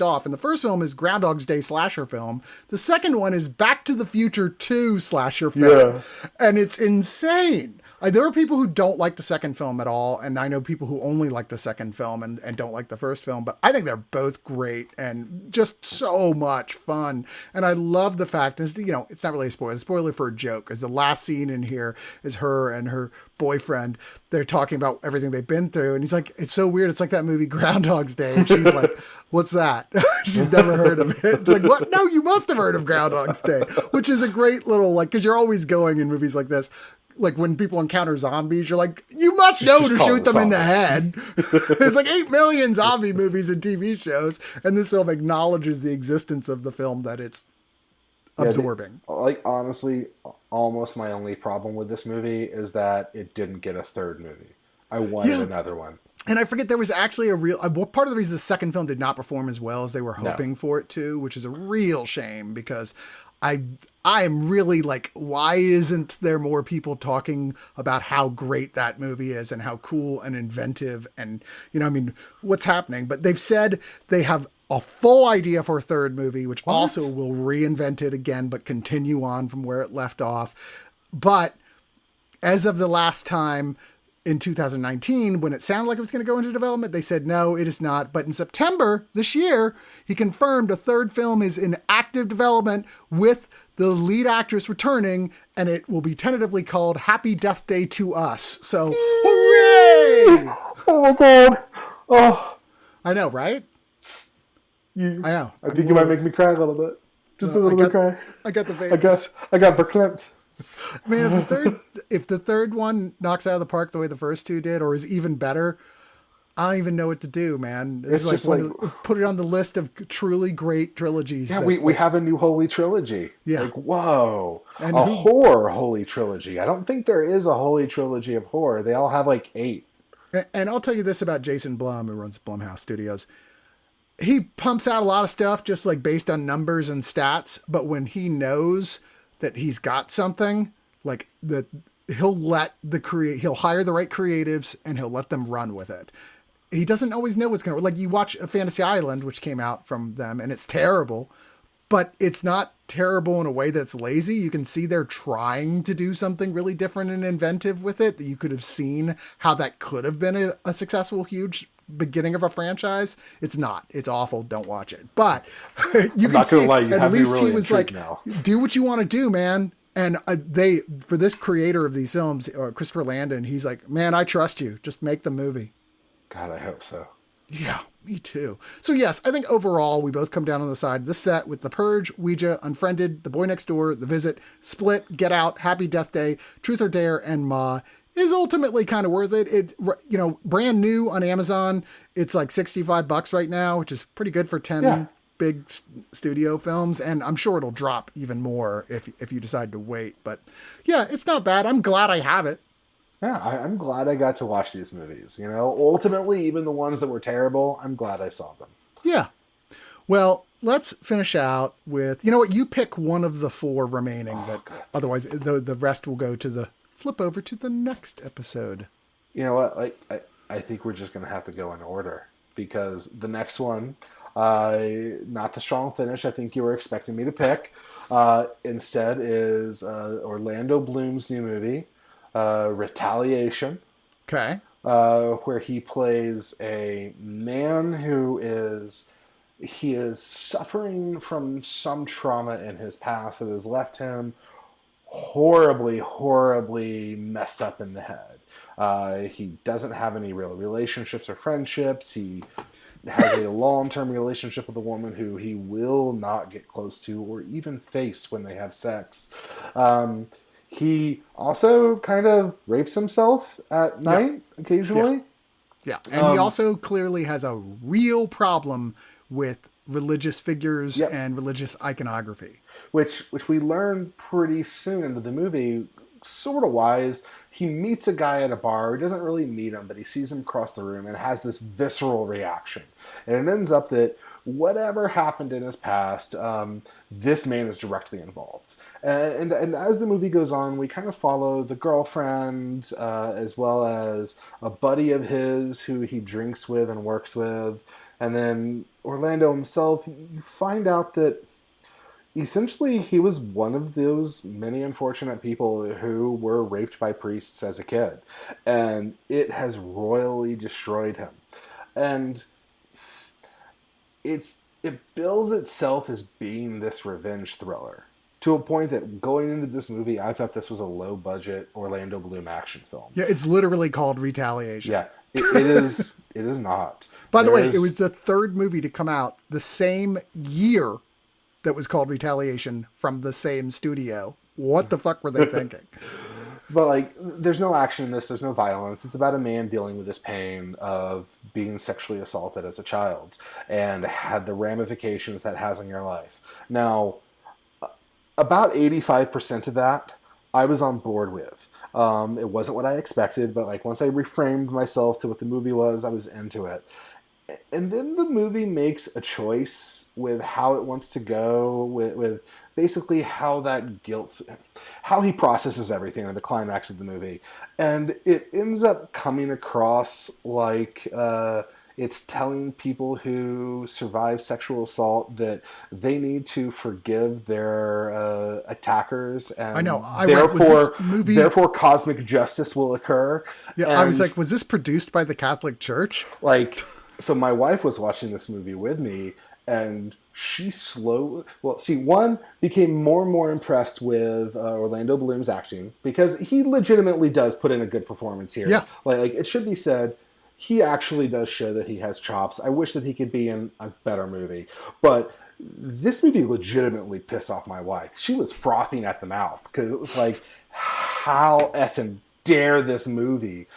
off, and the first film is Groundhog's Day slasher film. The second one is Back to the Future 2 slasher film. Yeah. And it's insane. There are people who don't like the second film at all, and I know people who only like the second film and don't like the first film, but I think they're both great and just so much fun. And I love the fact, it's not really a spoiler. It's a spoiler for a joke, because the last scene in here is her and her boyfriend. They're talking about everything they've been through, and he's like, it's so weird. It's like that movie Groundhog's Day. And she's like, what's that? She's never heard of it. It's like, what? No, you must have heard of Groundhog's Day, which is a great little, because you're always going in movies like this. Like when people encounter zombies, you're like, you must know to shoot them in the head. There's like 8 million zombie movies and TV shows. And this film acknowledges the existence of the film that it's absorbing. Honestly, almost my only problem with this movie is that it didn't get a third movie. I wanted another one. And I forget there was actually part of the reason the second film did not perform as well as they were hoping for it to, which is a real shame, because I am really like, why isn't there more people talking about how great that movie is and how cool and inventive and, what's happening? But they've said they have a full idea for a third movie, which also will reinvent it again, but continue on from where it left off. But as of the last time, in 2019, when it sounded like it was going to go into development, they said, no, it is not. But in September this year, he confirmed a third film is in active development with the lead actress returning, and it will be tentatively called Happy Death Day to Us. So, hooray! Oh my God. Oh, I know, right? I know. I think you might make me cry a little bit. Just a little bit cry. I got the vapors. I got verklempt. Man, if the third one knocks out of the park the way the first two did, or is even better, I don't even know what to do, man. It's like put it on the list of truly great trilogies. Yeah, we have a new holy trilogy. Yeah. Like, whoa. And horror holy trilogy. I don't think there is a holy trilogy of horror. They all have like 8. And I'll tell you this about Jason Blum, who runs Blumhouse Studios. He pumps out a lot of stuff just like based on numbers and stats, but when he knows that he's got something, like that, he'll hire the right creatives and he'll let them run with it. He doesn't always know what's going to, like, you watch a Fantasy Island, which came out from them, and it's terrible, but it's not terrible in a way that's lazy. You can see they're trying to do something really different and inventive with it, that you could have seen how that could have been a successful, huge beginning of a franchise. It's not. It's awful. Don't watch it. But you can see at least he was like, do what you want to do, man. And for this creator of these films, Christopher Landon, he's like, man, I trust you. Just make the movie. God, I hope so. Yeah, me too. So yes, I think overall we both come down on the side of the set with The Purge, Ouija, Unfriended, The Boy Next Door, The Visit, Split, Get Out, Happy Death Day, Truth or Dare, and Ma is ultimately kind of worth it. It, brand new on Amazon. It's like $65 right now, which is pretty good for 10 big studio films. And I'm sure it'll drop even more if you decide to wait. But yeah, it's not bad. I'm glad I have it. Yeah, I'm glad I got to watch these movies. Ultimately, even the ones that were terrible, I'm glad I saw them. Yeah. Well, let's finish out with, you know what? You pick one of the 4 remaining. Otherwise, the rest will go to the flip over to the next episode. You know what? I think we're just going to have to go in order, because the next one, not the strong finish I think you were expecting me to pick, instead is Orlando Bloom's new movie, Retaliation. Okay. Where he plays a man who is suffering from some trauma in his past that has left him horribly, horribly messed up in the head. He doesn't have any real relationships or friendships. He has a long-term relationship with a woman who he will not get close to or even face when they have sex. He also kind of rapes himself at Yeah. night occasionally. Yeah. And he also clearly has a real problem with religious figures Yep. and religious iconography. Which we learn pretty soon into the movie, sort of wise. He meets a guy at a bar. He doesn't really meet him, but he sees him across the room and has this visceral reaction. And it ends up that whatever happened in his past, this man is directly involved. And as the movie goes on, we kind of follow the girlfriend as well as a buddy of his who he drinks with and works with. And then Orlando himself, you find out that essentially he was one of those many unfortunate people who were raped by priests as a kid. And it has royally destroyed him. And it bills itself as being this revenge thriller. To a point that going into this movie, I thought this was a low-budget Orlando Bloom action film. Yeah, it's literally called Retaliation. Yeah, it is. It is not. By the way, it was the third movie to come out the same year that was called Retaliation from the same studio. What the fuck were they thinking? But like, there's no action in this. There's no violence. It's about a man dealing with this pain of being sexually assaulted as a child and had the ramifications that has on your life. Now, about 85% of that I was on board with. It wasn't what I expected, but like once I reframed myself to what the movie was, I was into it. And then the movie makes a choice with how it wants to go, with basically how that guilt, how he processes everything in the climax of the movie. And it ends up coming across like it's telling people who survive sexual assault that they need to forgive their attackers, and I know. therefore cosmic justice will occur. Yeah, and I was like, was this produced by the Catholic Church? Like, so my wife was watching this movie with me, and she became more and more impressed with Orlando Bloom's acting, because he legitimately does put in a good performance here. Yeah. Like it should be said, he actually does show that he has chops. I wish that he could be in a better movie. But this movie legitimately pissed off my wife. She was frothing at the mouth because it was like, how effing dare this movie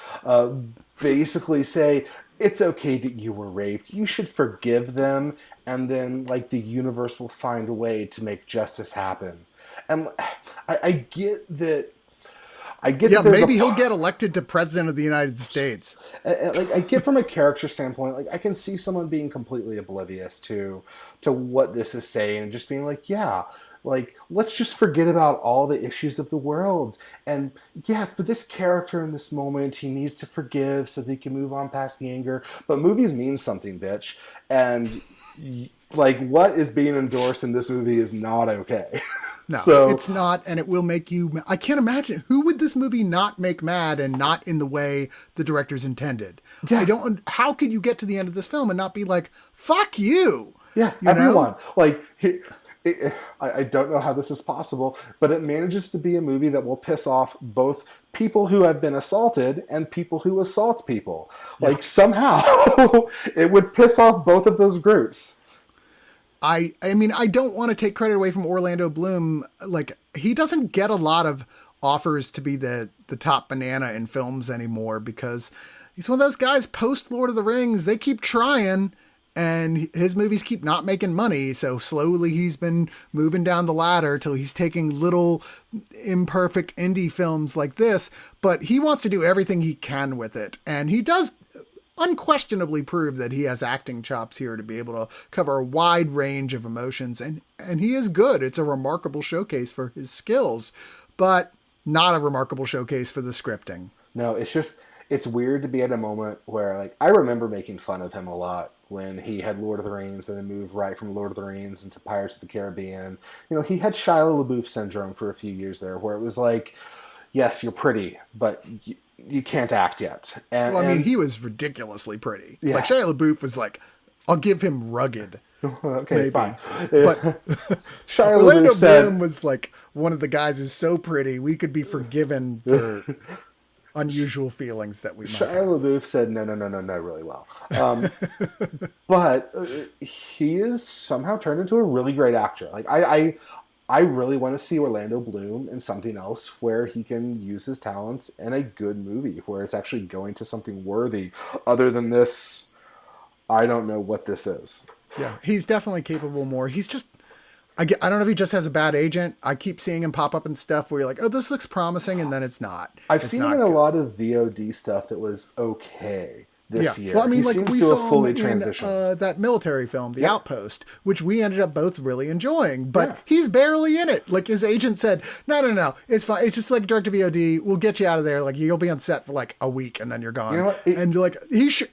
basically say, it's okay that you were raped. You should forgive them. And then like the universe will find a way to make justice happen. And I get that. Yeah, maybe he'll get elected to president of the United States. Like I get from a character standpoint, like I can see someone being completely oblivious to what this is saying and just being like, yeah, like let's just forget about all the issues of the world. And yeah, for this character in this moment, he needs to forgive so that he can move on past the anger. But movies mean something, bitch. And like what is being endorsed in this movie is not okay. No, so, it's not, and it will make you... I can't imagine. Who would this movie not make mad and not in the way the directors intended? Yeah. How could you get to the end of this film and not be like, fuck you? Yeah, you everyone. Know? Like, I don't know how this is possible, but it manages to be a movie that will piss off both people who have been assaulted and people who assault people. Yeah. Like, somehow, it would piss off both of those groups. I mean, I don't want to take credit away from Orlando Bloom. Like, he doesn't get a lot of offers to be the top banana in films anymore because he's one of those guys post Lord of the Rings. They keep trying and his movies keep not making money. So slowly he's been moving down the ladder till he's taking little imperfect indie films like this. But he wants to do everything he can with it. And he does unquestionably prove that he has acting chops here to be able to cover a wide range of emotions. And he is good. It's a remarkable showcase for his skills, but not a remarkable showcase for the scripting. No, it's weird to be at a moment where, like, I remember making fun of him a lot when he had Lord of the Rings and then moved right from Lord of the Rings into Pirates of the Caribbean. You know, he had Shia LaBeouf syndrome for a few years there where it was like, yes, you're pretty, but you can't act yet. And, well, I mean, he was ridiculously pretty. Yeah. Like, Shia LaBeouf was like, I'll give him rugged. Okay, maybe. Fine. But Shia Orlando LaBeouf Bloom was like one of the guys who's so pretty, we could be forgiven for unusual feelings that we might Shia have. LaBeouf said no really well. But he is somehow turned into a really great actor. Like I really want to see Orlando Bloom in something else where he can use his talents in a good movie where it's actually going to something worthy other than this. I don't know what this is. Yeah, he's definitely capable more. He's just, I don't know if he just has a bad agent. I keep seeing him pop up in stuff where you're like, oh, this looks promising, and then it's not. I've seen him in a lot of VOD stuff that was okay this year. Well, I mean, he like seems we to saw have fully him transitioned. in that military film, The Outpost, which we ended up both really enjoying. But Yeah. he's barely in it. Like his agent said, no, it's fine. It's just like direct to VOD. We'll get you out of there. Like you'll be on set for like a week, and then you're gone. You know what? And you're like, he should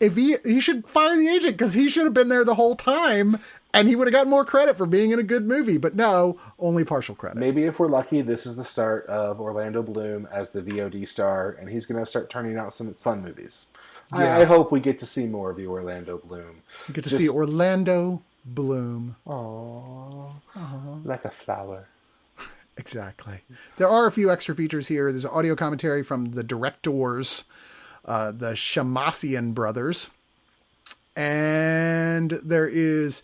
fire the agent because he should have been there the whole time. And he would have gotten more credit for being in a good movie, but no, only partial credit. Maybe if we're lucky, this is the start of Orlando Bloom as the VOD star, and he's going to start turning out some fun movies. Yeah. I hope we get to see more of the Orlando Bloom. You get to see Orlando Bloom. Aww. Like a flower. Exactly. There are a few extra features here. There's audio commentary from the directors, the Shamasian brothers. And there is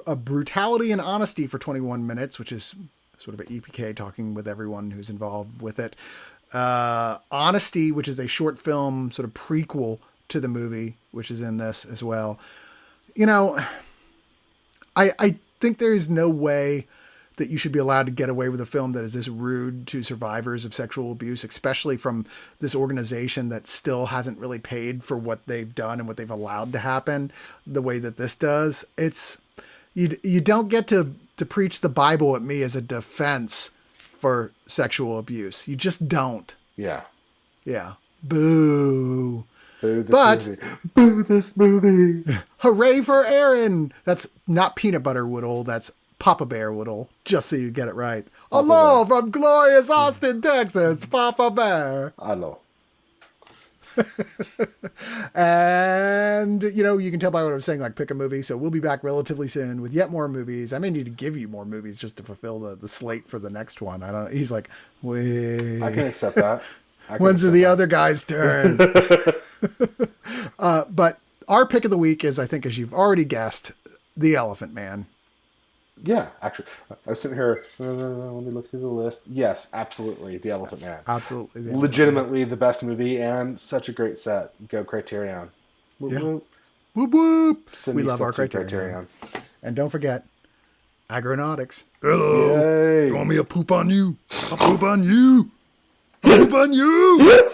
a brutality and honesty for 21 minutes, which is sort of an EPK talking with everyone who's involved with it. Honesty, which is a short film sort of prequel to the movie, which is in this as well. You know, I think there is no way that you should be allowed to get away with a film that is this rude to survivors of sexual abuse, especially from this organization that still hasn't really paid for what they've done and what they've allowed to happen the way that this does. It's, you don't get to preach the Bible at me as a defense for sexual abuse. You just don't. Yeah. Yeah. Boo. Boo this movie. Boo this movie. Hooray for Aaron. That's not Peanut Butter Woodle. That's Papa Bear Woodle, just so you get it right. Hello from glorious Austin, Texas, Papa Bear. Hello. And, you know, you can tell by what I was saying, like, pick a movie. So we'll be back relatively soon with yet more movies. I may need to give you more movies just to fulfill the slate for the next one. I don't. He's like, wait. I can accept that. When's the other guy's turn? But our pick of the week is, I think, as you've already guessed, The Elephant Man. Yeah, actually, I was sitting here. Let me look through the list. Yes, absolutely, The Elephant Man. Absolutely, legitimately the best movie and such a great set. Go Criterion. Whoop, yeah. whoop. Whoop whoop. Cindy We love our Criterion. And don't forget, Agronautics. Hello. Yay. You want me to poop on you? I'll poop on you. I'll poop on you.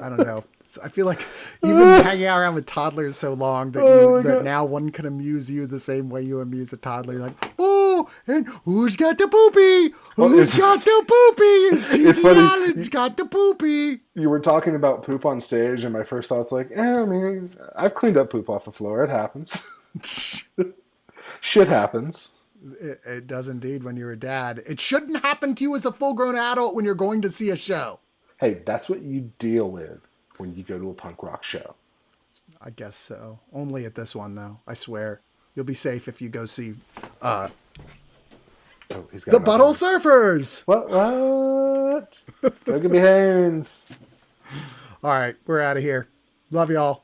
I don't know. I feel like you've been hanging out around with toddlers so long that now one can amuse you the same way you amuse a toddler. You're like, oh, and who's got the poopy? Who's got the poopy? It's funny. Allen's got the poopy. You were talking about poop on stage, and my first thought's like, I mean, I've cleaned up poop off the floor. It happens. Shit happens. It does indeed when you're a dad. It shouldn't happen to you as a full-grown adult when you're going to see a show. Hey, that's what you deal with when you go to a punk rock show. I guess so. Only at this one, though. I swear. You'll be safe if you go see the Butthole Surfers. What? Go give me hands. All right, we're out of here. Love y'all.